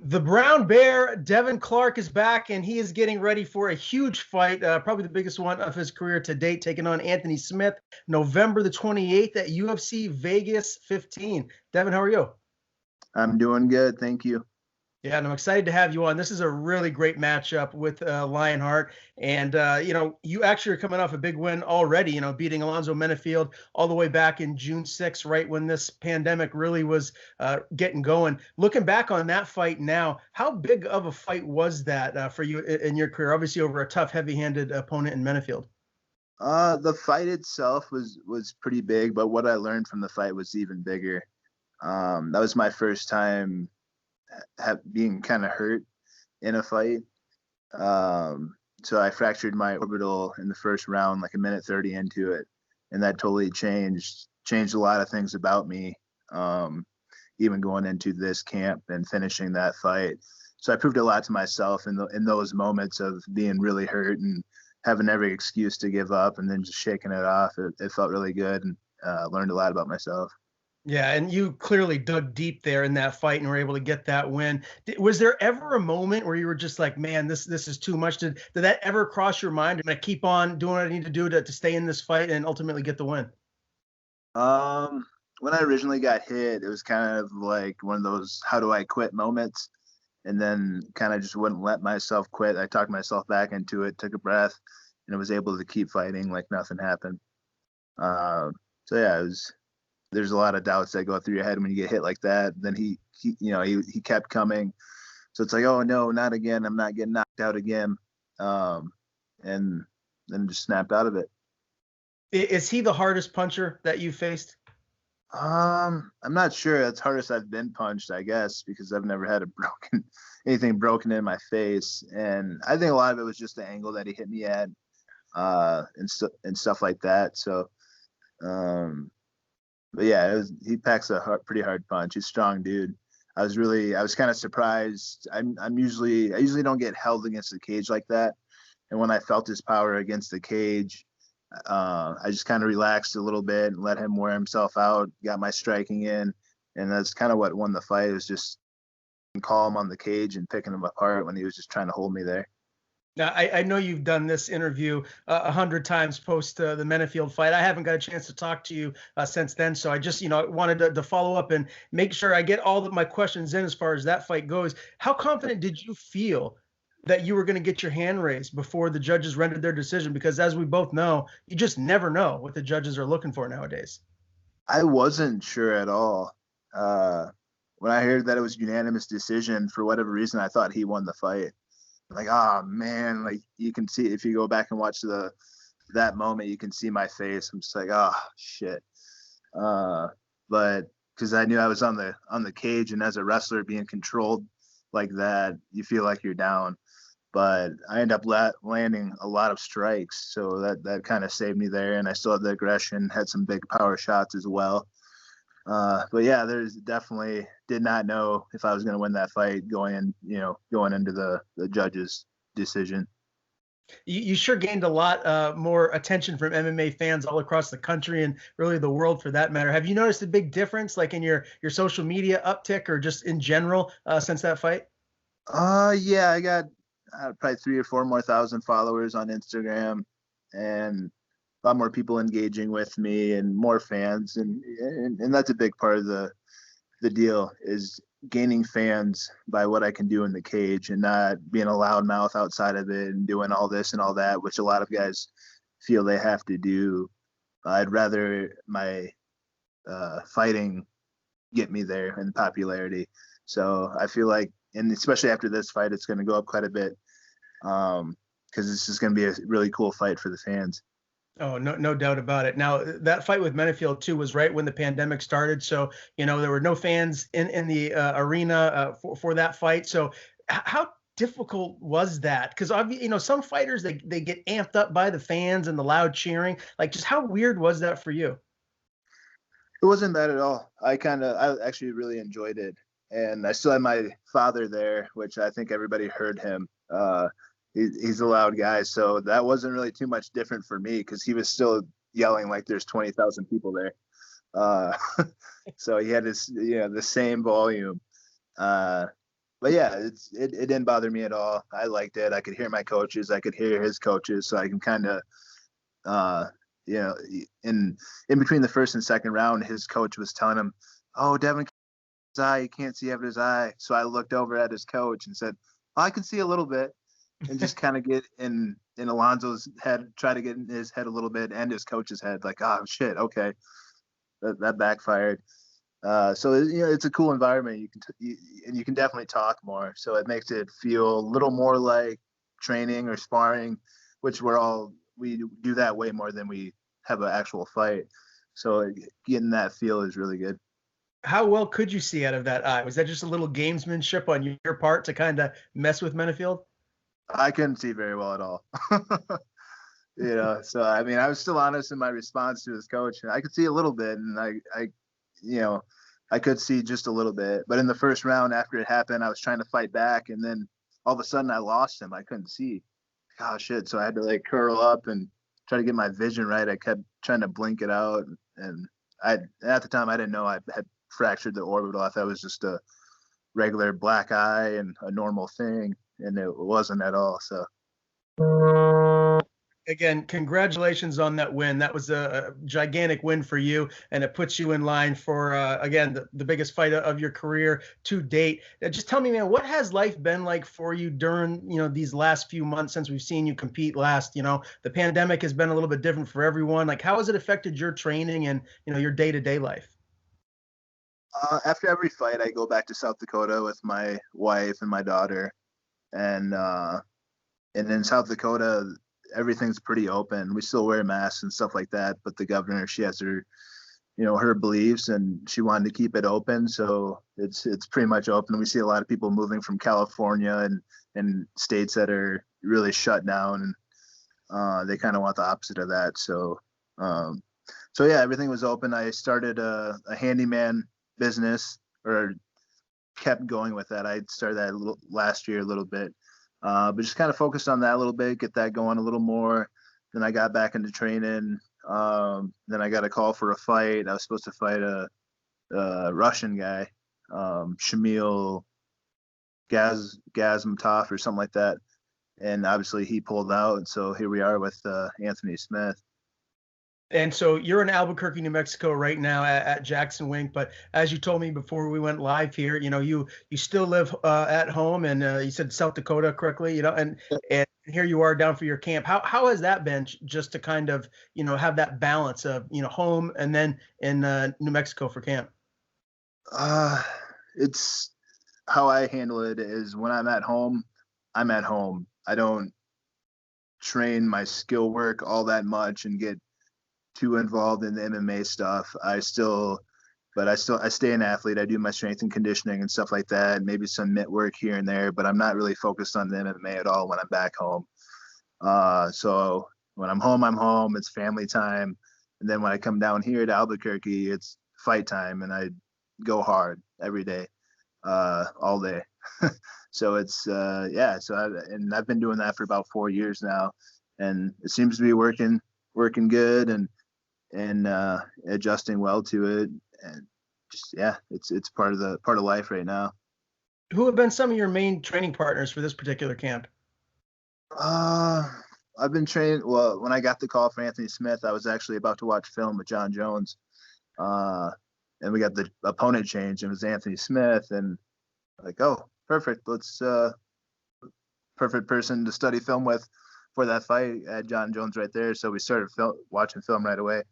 The Brown Bear, Devin Clark, is back, and he is getting ready for a huge fight, probably the biggest one of his career to date, taking on Anthony Smith, November the 28th at UFC Vegas 15. Devin, how are you? I'm doing good, thank you. Yeah, and I'm excited to have you on. This is a really great matchup with LionHeart. And, you actually are coming off a big win already, beating Alonzo Menifield all the way back in June 6th, right when this pandemic really was getting going. Looking back on that fight now, how big of a fight was that for you in your career? Obviously over a tough, heavy-handed opponent in Menifield. The fight itself was pretty big, but what I learned from the fight was even bigger. That was my first time being kind of hurt in a fight. So I fractured my orbital in the first round, like a minute 30 into it, and that totally changed a lot of things about me. Even going into this camp and finishing that fight, so I proved a lot to myself in those moments of being really hurt and having every excuse to give up, and then just shaking it off. It felt really good, and learned a lot about myself. Yeah, and you clearly dug deep there in that fight and were able to get that win. Was there ever a moment where you were just like, man, this is too much? Did that ever cross your mind? I'm going to keep on doing what I need to do to stay in this fight and ultimately get the win? When I originally got hit, it was kind of like one of those how do I quit moments, and then kind of just wouldn't let myself quit. I talked myself back into it, took a breath, and was able to keep fighting like nothing happened. So yeah, there's a lot of doubts that go through your head when you get hit like that. Then he kept coming. So it's like, oh no, not again. I'm not getting knocked out again. And then just snapped out of it. Is he the hardest puncher that you faced? I'm not sure. That's hardest I've been punched, I guess, because I've never had anything broken in my face. And I think a lot of it was just the angle that he hit me at, and stuff like that. So, but yeah, he packs a pretty hard punch. He's a strong dude. I was kind of surprised. I usually don't get held against the cage like that. And when I felt his power against the cage, I just kind of relaxed a little bit and let him wear himself out, got my striking in. And that's kind of what won the fight. It was just calm on the cage and picking him apart when he was just trying to hold me there. Now, I know you've done this interview 100 times post the Menifield fight. I haven't got a chance to talk to you since then, so I just wanted to follow up and make sure I get all of my questions in as far as that fight goes. How confident did you feel that you were going to get your hand raised before the judges rendered their decision? Because as we both know, you just never know what the judges are looking for nowadays. I wasn't sure at all. When I heard that it was unanimous decision, for whatever reason, I thought he won the fight. Like, oh man, like you can see if you go back and watch that moment, you can see my face. I'm just like, oh shit. But because I knew I was on the cage, and as a wrestler being controlled like that, you feel like you're down. But I end up landing a lot of strikes, so that kind of saved me there. And I still had the aggression, had some big power shots as well. But yeah, there's definitely did not know if I was going to win that fight going into the judges' decision. You sure gained a lot more attention from MMA fans all across the country and really the world for that matter. Have you noticed a big difference, like in your social media uptick or just in general since that fight? Yeah, I got probably 3 or 4 more thousand followers on Instagram, and a lot more people engaging with me and more fans, and that's a big part of the deal is gaining fans by what I can do in the cage and not being a loudmouth outside of it and doing all this and all that, which a lot of guys feel they have to do. I'd rather my fighting get me there in popularity. So I feel like, and especially after this fight, it's going to go up quite a bit, because this is going to be a really cool fight for the fans. Oh, no doubt about it. Now, that fight with Menifield too was right when the pandemic started, so there were no fans in the arena for that fight. So, how difficult was that? Because some fighters they get amped up by the fans and the loud cheering. Like, just how weird was that for you? It wasn't bad at all. I actually really enjoyed it, and I still had my father there, which I think everybody heard him. He's a loud guy, so that wasn't really too much different for me because he was still yelling like there's 20,000 people there. So he had the same volume. But but yeah, it didn't bother me at all. I liked it. I could hear my coaches. I could hear his coaches. So I can kind of, you know, in between the first and second round, his coach was telling him, "Oh, Devin, his eye, you can't see out of his eye." So I looked over at his coach and said, "I can see a little bit," and just kind of get in Alonzo's head, try to get in his head a little bit and his coach's head. Like, oh shit, okay, that backfired. So you know, it's a cool environment. And you can definitely talk more. So it makes it feel a little more like training or sparring, which we do that way more than we have an actual fight. So getting that feel is really good. How well could you see out of that eye? Was that just a little gamesmanship on your part to kind of mess with Menifield? I couldn't see very well at all. You know, so I mean, I was still honest in my response to his coach. I could see a little bit, and you know, I could see just a little bit. But in the first round, after it happened, I was trying to fight back, and then all of a sudden, I lost him. I couldn't see. Oh shit! So I had to like curl up and try to get my vision right. I kept trying to blink it out, and at the time I didn't know I had fractured the orbital. I thought it was just a regular black eye and a normal thing, and it wasn't at all. So Again, congratulations on that win. That was a gigantic win for you, and it puts you in line for, again, the biggest fight of your career to date. Just tell me, man, what has life been like for you during, you know, these last few months since we've seen you compete last? You know, the pandemic has been a little bit different for everyone. Like, how has it affected your training and, you know, your day-to-day life? after every fight, I go back to South Dakota with my wife and my daughter, and in South Dakota, everything's pretty open. We still wear masks and stuff like that, but the governor, she has her, you know, her beliefs, and she wanted to keep it open, so it's pretty much open. We see a lot of people moving from California and states that are really shut down, and they kind of want the opposite of that. So yeah, everything was open. I started a handyman business, or kept going with that. I started that last year a little bit, but just kind of focused on that a little bit, get that going a little more. Then I got back into training. Then I got a call for a fight. I was supposed to fight a Russian guy, Shamil Gazmatov or something like that. And obviously he pulled out. And so here we are with Anthony Smith. And so you're in Albuquerque, New Mexico right now at JacksonWink. But as you told me before we went live here, you know, you still live at home, and you said South Dakota correctly, you know, and here you are down for your camp. How has that been, just to kind of, you know, have that balance of, you know, home and then in New Mexico for camp? It's how I handle it is when I'm at home, I'm at home. I don't train my skill work all that much and get too involved in the MMA stuff. I stay an athlete. I do my strength and conditioning and stuff like that, maybe some mitt work here and there, but I'm not really focused on the MMA at all when I'm back home. So when I'm home, it's family time. And then when I come down here to Albuquerque, it's fight time, and I go hard every day, all day. So it's, yeah. So I've been doing that for about 4 years now, and it seems to be working good, and adjusting well to it, and just, yeah, it's part of life right now. Who have been some of your main training partners for this particular camp? I've been training. Well, when I got the call for Anthony Smith, I was actually about to watch film with John Jones, and we got the opponent change, and it was Anthony Smith, and like, oh, perfect, let's perfect person to study film with for that fight. I had John Jones right there, so we started watching film right away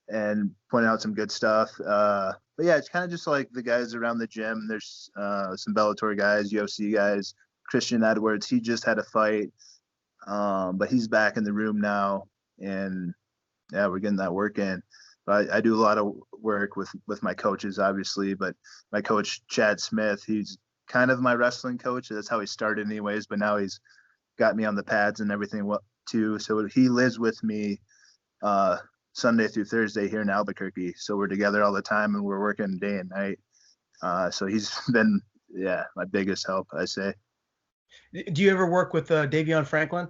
and pointing out some good stuff. But yeah, it's kind of just like the guys around the gym. There's some Bellator guys, UFC guys. Christian Edwards, he just had a fight, but he's back in the room now, and yeah, we're getting that work in. But I do a lot of work with my coaches, obviously, but my coach, Chad Smith, he's kind of my wrestling coach. That's how he started anyways, but now he's got me on the pads and everything too. So he lives with me Sunday through Thursday here in Albuquerque. So we're together all the time, and we're working day and night. So he's been, yeah, my biggest help, I say. Do you ever work with Davion Franklin?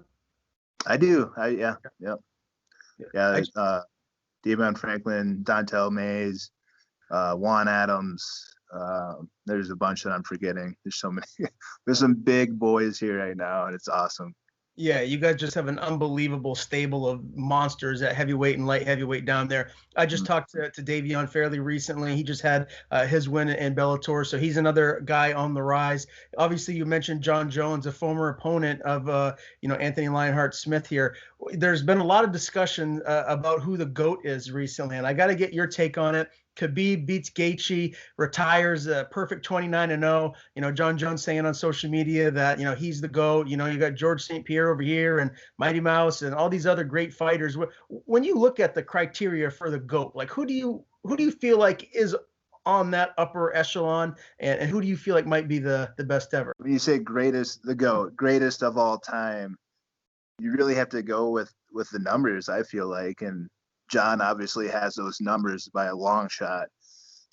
I do. Yeah. Davion Franklin, Dontel Mays, Juan Adams, There's a bunch that I'm forgetting. There's so many. There's some big boys here right now, and it's awesome. Yeah, you guys just have an unbelievable stable of monsters at heavyweight and light heavyweight down there. I just talked to Davion fairly recently. He just had his win in Bellator, so he's another guy on the rise. Obviously, you mentioned John Jones, a former opponent of Anthony LionHeart Smith here. There's been a lot of discussion about who the GOAT is recently, and I got to get your take on it. Khabib beats Gaethje, retires a perfect 29-0. John Jones saying on social media that, he's the GOAT. You got George St. Pierre over here and Mighty Mouse and all these other great fighters. When you look at the criteria for the GOAT, like who do you feel like is on that upper echelon, and who do you feel like might be the best ever? When you say the GOAT, greatest of all time, you really have to go with the numbers, I feel like. And John obviously has those numbers by a long shot.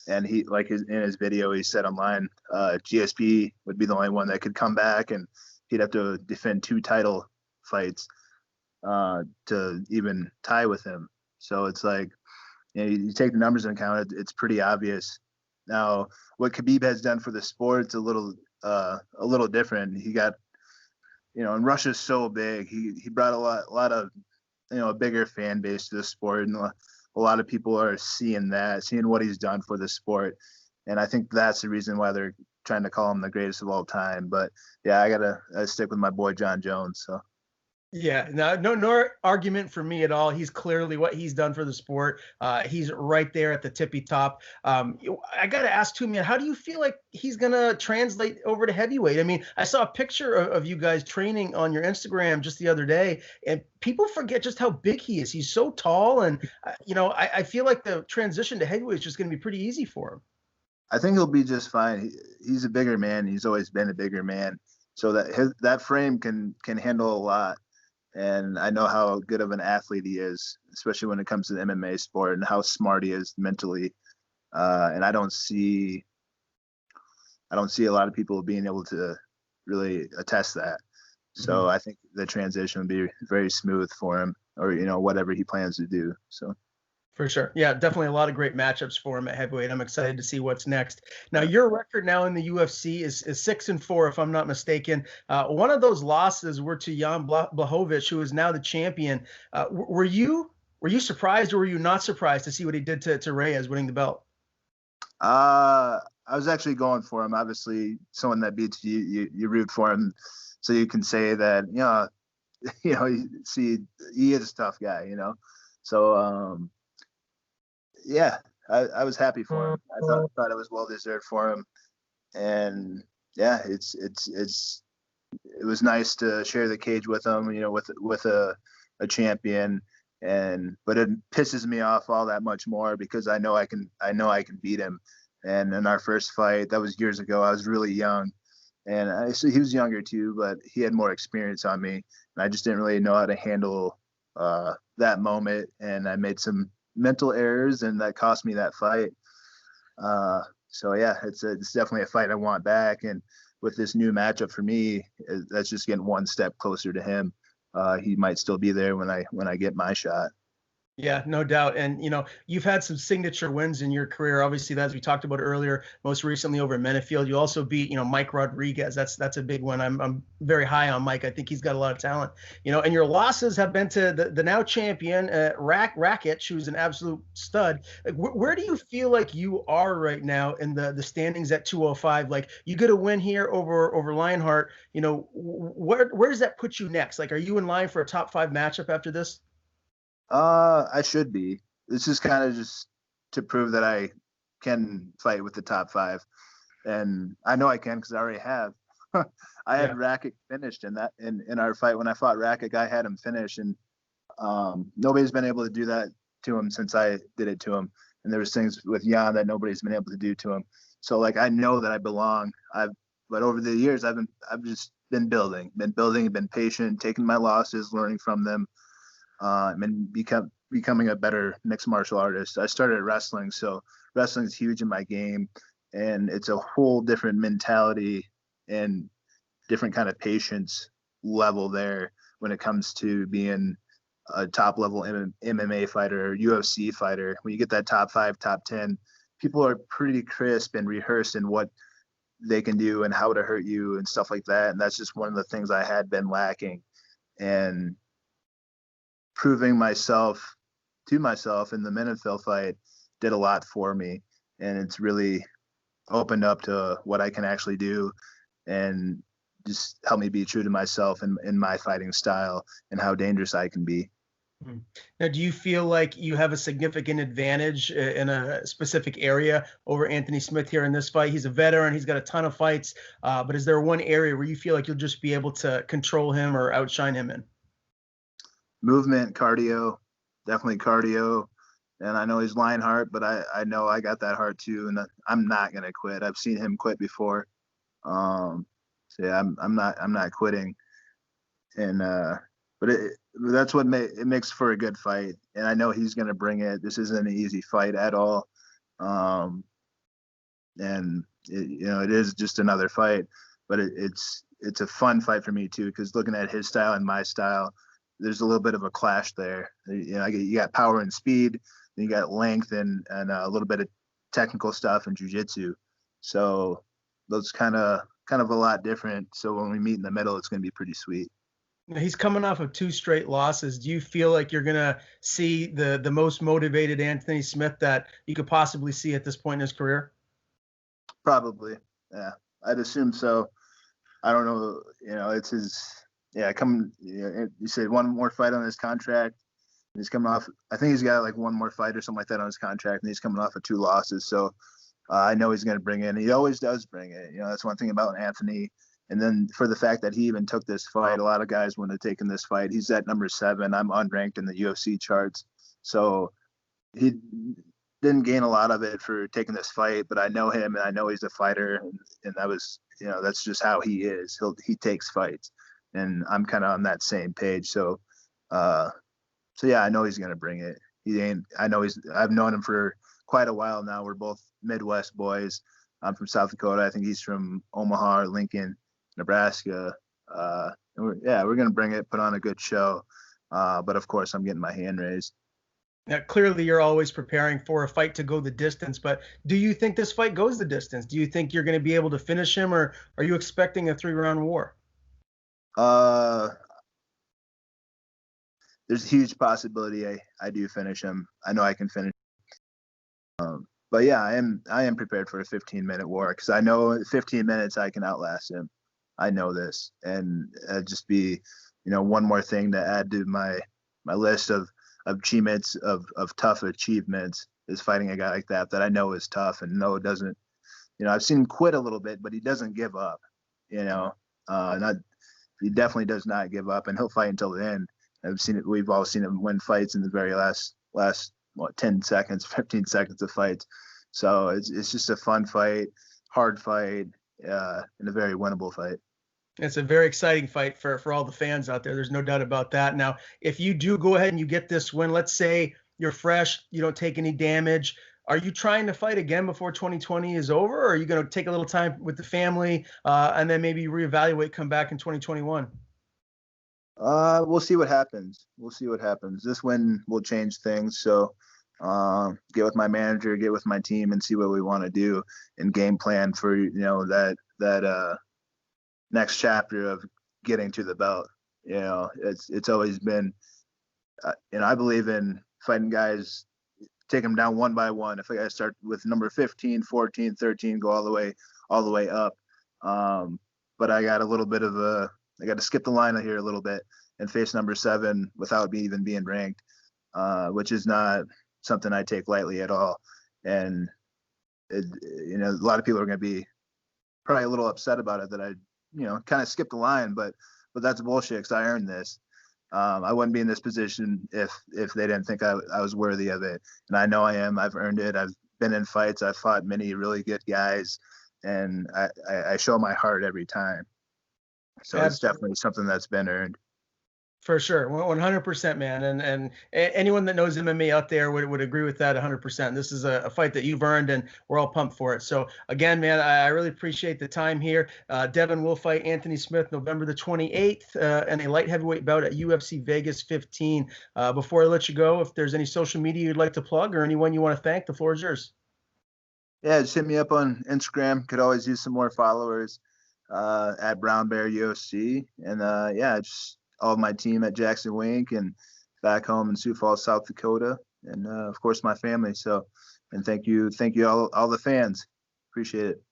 And he, like in his video, he said online, GSP would be the only one that could come back, and he'd have to defend 2 title fights to even tie with him. So it's like, you take the numbers into account, it's pretty obvious. Now, what Khabib has done for the sport's a little different. He got, and Russia's so big. He brought a lot of, a bigger fan base to the sport, and a lot of people are seeing what he's done for the sport. And I think that's the reason why they're trying to call him the greatest of all time. But yeah, I gotta stick with my boy John Jones. So yeah, no argument for me at all. He's clearly what he's done for the sport. He's right there at the tippy top. I got to ask too, man, how do you feel like he's going to translate over to heavyweight? I mean, I saw a picture of you guys training on your Instagram just the other day, and people forget just how big he is. He's so tall, and, I feel like the transition to heavyweight is just going to be pretty easy for him. I think he'll be just fine. He's a bigger man. He's always been a bigger man. So that frame can handle a lot. And I know how good of an athlete he is, especially when it comes to the MMA sport, and how smart he is mentally. And I don't see a lot of people being able to really attest that. So I think the transition will be very smooth for him, or, whatever he plans to do. So. For sure. Yeah, definitely a lot of great matchups for him at heavyweight. I'm excited to see what's next. Now, your record now in the UFC is 6-4, if I'm not mistaken. One of those losses were to Jan Blachowicz, who is now the champion. Were you surprised, or were you not surprised to see what he did to Reyes winning the belt? I was actually going for him. Obviously, someone that beats you, you root for him, so you can say that, see, he is a tough guy, So, yeah, I was happy for him. I thought it was well deserved for him, and yeah, it was nice to share the cage with him, with a champion, but it pisses me off all that much more because I know I can beat him. And in our first fight, that was years ago, I was really young, and he was younger too, but he had more experience on me, and I just didn't really know how to handle that moment, and I made some mental errors, and that cost me that fight. So yeah, it's definitely a fight I want back, and with this new matchup for me, that's just getting one step closer to him. He might still be there when I get my shot. Yeah, no doubt. And, you've had some signature wins in your career. Obviously, as we talked about earlier, most recently over Menifield, you also beat, Mike Rodriguez. That's a big one. I'm very high on Mike. I think he's got a lot of talent, and your losses have been to the now champion, Rakic, who's an absolute stud. Like, where do you feel like you are right now in the standings at 205? Like, you get a win here over Lionheart, where does that put you next? Like, are you in line for a top 5 matchup after this? I should be. This is kind of just to prove that I can fight with the top 5, and I know I can because I already have. I had Rakic finished in our fight. When I fought Rakic, I had him finish, and nobody's been able to do that to him since I did it to him. And there was things with Jan that nobody's been able to do to him. So like, I know that I belong. But over the years, I've just been building, been patient, taking my losses, learning from them. And becoming a better mixed martial artist. I started wrestling, so wrestling is huge in my game, and it's a whole different mentality and different kind of patience level there when it comes to being a top level MMA fighter, UFC fighter. When you get that top 5, top 10, people are pretty crisp and rehearsed in what they can do and how to hurt you and stuff like that. And that's just one of the things I had been lacking. And proving myself to myself in the Menifield fight did a lot for me. And it's really opened up to what I can actually do and just help me be true to myself and in my fighting style and how dangerous I can be. Now, do you feel like you have a significant advantage in a specific area over Anthony Smith here in this fight? He's a veteran. He's got a ton of fights. But is there one area where you feel like you'll just be able to control him or outshine him in? Movement, cardio, definitely cardio. And I know he's LionHeart, but I know I got that heart too. And I'm not going to quit. I've seen him quit before. So yeah, I'm not quitting. And, but that's what it makes for a good fight. And I know he's going to bring it. This isn't an easy fight at all. And it is just another fight, but it's a fun fight for me too, because looking at his style and my style, there's a little bit of a clash there. You got power and speed, then you got length and a little bit of technical stuff and jiu-jitsu. So those kind of a lot different. So when we meet in the middle, it's going to be pretty sweet. He's coming off of 2 straight losses. Do you feel like you're going to see the most motivated Anthony Smith that you could possibly see at this point in his career? Probably. Yeah, I'd assume so. I don't know. It's his. Yeah, you said one more fight on his contract. He's coming off. I think he's got like one more fight or something like that on his contract, and he's coming off of 2 losses. So I know he's going to bring it. He always does bring it. That's one thing about Anthony. And then for the fact that he even took this fight, a lot of guys wouldn't have taken this fight. He's at number 7. I'm unranked in the UFC charts. So he didn't gain a lot of it for taking this fight, but I know him and I know he's a fighter. And that was, that's just how he is. He takes fights, and I'm kind of on that same page. So yeah, I know he's going to bring it. I've known him for quite a while now. We're both Midwest boys. I'm from South Dakota. I think he's from Omaha or Lincoln, Nebraska. We're going to bring it, put on a good show. But of course, I'm getting my hand raised. Now, clearly, you're always preparing for a fight to go the distance. But do you think this fight goes the distance? Do you think you're going to be able to finish him, or are you expecting a 3-round war? There's a huge possibility I do finish him. I know I can finish. But yeah, I am prepared for a 15-minute war, because I know 15 minutes I can outlast him. I know this, and just be, one more thing to add to my list of achievements of tough achievements is fighting a guy like that I know is tough and no, it doesn't. I've seen him quit a little bit, but he doesn't give up. He definitely does not give up, and he'll fight until the end. We've all seen him win fights in the very last 10 seconds, 15 seconds of fights. So it's just a fun fight, hard fight, and a very winnable fight. It's a very exciting fight for all the fans out there. There's no doubt about that. Now, if you do go ahead and you get this win, let's say you're fresh, you don't take any damage. Are you trying to fight again before 2020 is over, or are you going to take a little time with the family and then maybe reevaluate, come back in 2021? We'll see what happens. This win will change things. So get with my manager, get with my team, and see what we want to do and game plan for that next chapter of getting to the belt. It's always been, I believe in fighting guys, take them down one by one. If I got to start with number 15, 14, 13, go all the way up. But I got I got to skip the line here a little bit and face number 7 without even being ranked, which is not something I take lightly at all. And a lot of people are going to be probably a little upset about it that I kind of skipped the line, but that's bullshit, because I earned this. I wouldn't be in this position if they didn't think I was worthy of it. And I know I am. I've earned it. I've been in fights. I've fought many really good guys, and I show my heart every time. So Absolutely. It's definitely something that's been earned. For sure. 100%, man. And anyone that knows MMA out there would agree with that 100%. This is a fight that you've earned, and we're all pumped for it. So again, man, I really appreciate the time here. Devin will fight Anthony Smith November the 28th in a light heavyweight bout at UFC Vegas 15. Before I let you go, if there's any social media you'd like to plug or anyone you want to thank, the floor is yours. Yeah, just hit me up on Instagram. Could always use some more followers at Brown Bear UFC. And yeah, just all of my team at JacksonWink and back home in Sioux Falls, South Dakota. And of course, my family. So, and thank you all the fans. Appreciate it.